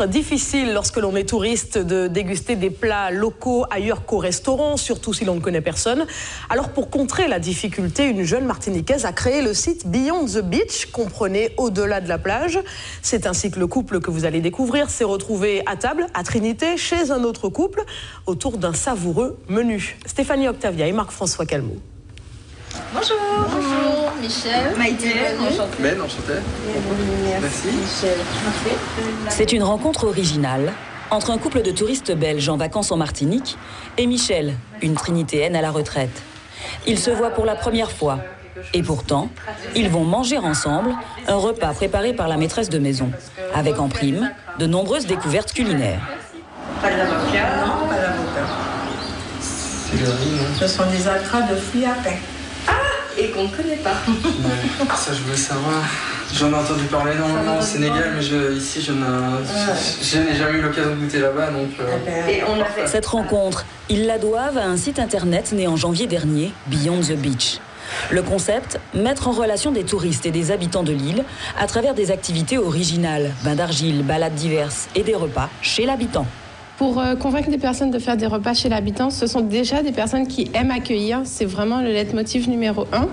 Difficile lorsque l'on est touriste de déguster des plats locaux ailleurs qu'au restaurant, surtout si l'on ne connaît personne. Alors pour contrer la difficulté, une jeune Martiniquaise a créé le site Beyond the Beach, comprenez au-delà de la plage. C'est ainsi que le couple que vous allez découvrir s'est retrouvé à table à Trinité chez un autre couple autour d'un savoureux menu. Stéphanie Octavia et Marc-François Calmot. Bonjour. Bonjour, Michel. Maïté. Enchanté. Ben, enchanté. Merci. Michel. C'est une rencontre originale entre un couple de touristes belges en vacances en Martinique et Michel, une trinitéenne à la retraite. Ils se voient pour la première fois. Et pourtant, ils vont manger ensemble un repas préparé par la maîtresse de maison, avec en prime de nombreuses découvertes culinaires. Pas d'avocat, non, pas d'avocat. C'est le riz, non? Ce sont des acras de fruits à pain. Et qu'on ne connaît pas. Ouais, ça, je voulais savoir. J'en ai entendu parler énormément au Sénégal, mais ici, je n'ai jamais eu l'occasion de goûter là-bas, donc... Et on a fait... Cette rencontre, ils la doivent à un site internet né en janvier dernier, Beyond the Beach. Le concept, mettre en relation des touristes et des habitants de l'île à travers des activités originales, bains d'argile, balades diverses et des repas chez l'habitant. Pour convaincre des personnes de faire des repas chez l'habitant, ce sont déjà des personnes qui aiment accueillir. C'est vraiment le leitmotiv numéro 1.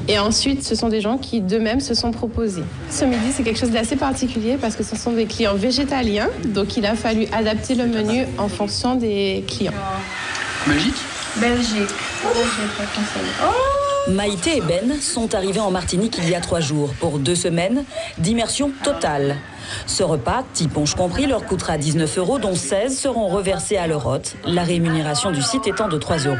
Et ensuite, ce sont des gens qui d'eux-mêmes se sont proposés. Ce midi, c'est quelque chose d'assez particulier parce que ce sont des clients végétaliens. Donc, il a fallu adapter le menu en fonction des clients. Belgique? Belgique. Maïté et Ben sont arrivés en Martinique il y a 3 jours pour 2 semaines d'immersion totale. Ce repas, tiponche compris, leur coûtera 19 €, dont 16 seront reversés à leur hôte, la rémunération du site étant de 3 €.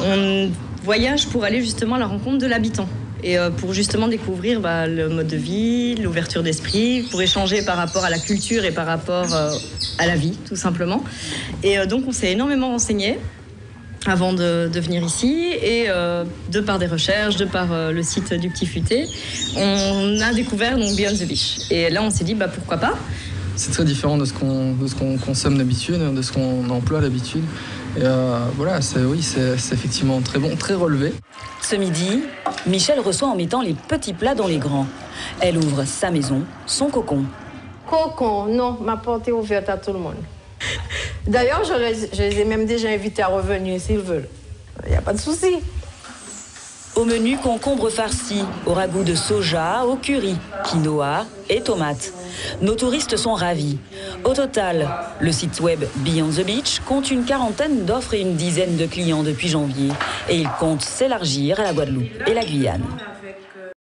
On voyage pour aller justement à la rencontre de l'habitant et pour justement découvrir le mode de vie, l'ouverture d'esprit, pour échanger par rapport à la culture et par rapport à la vie, tout simplement. Et donc on s'est énormément renseigné avant de venir ici et de par des recherches, de par le site du Petit Futé, on a découvert donc Beyond the Beach. Et là on s'est dit pourquoi pas. C'est très différent de ce qu'on consomme d'habitude, de ce qu'on emploie d'habitude. Et voilà, c'est effectivement très bon, très relevé. Ce midi, Michel reçoit en mettant les petits plats dans les grands. Elle ouvre sa maison, son cocon. Cocon, non, ma porte est ouverte à tout le monde. D'ailleurs, je les ai même déjà invités à revenir s'ils veulent. Il n'y a pas de souci. Au menu, concombre farci, au ragoût de soja, au curry, quinoa et tomates. Nos touristes sont ravis. Au total, le site web Beyond the Beach compte une quarantaine d'offres et une dizaine de clients depuis janvier. Et il compte s'élargir à la Guadeloupe et la Guyane.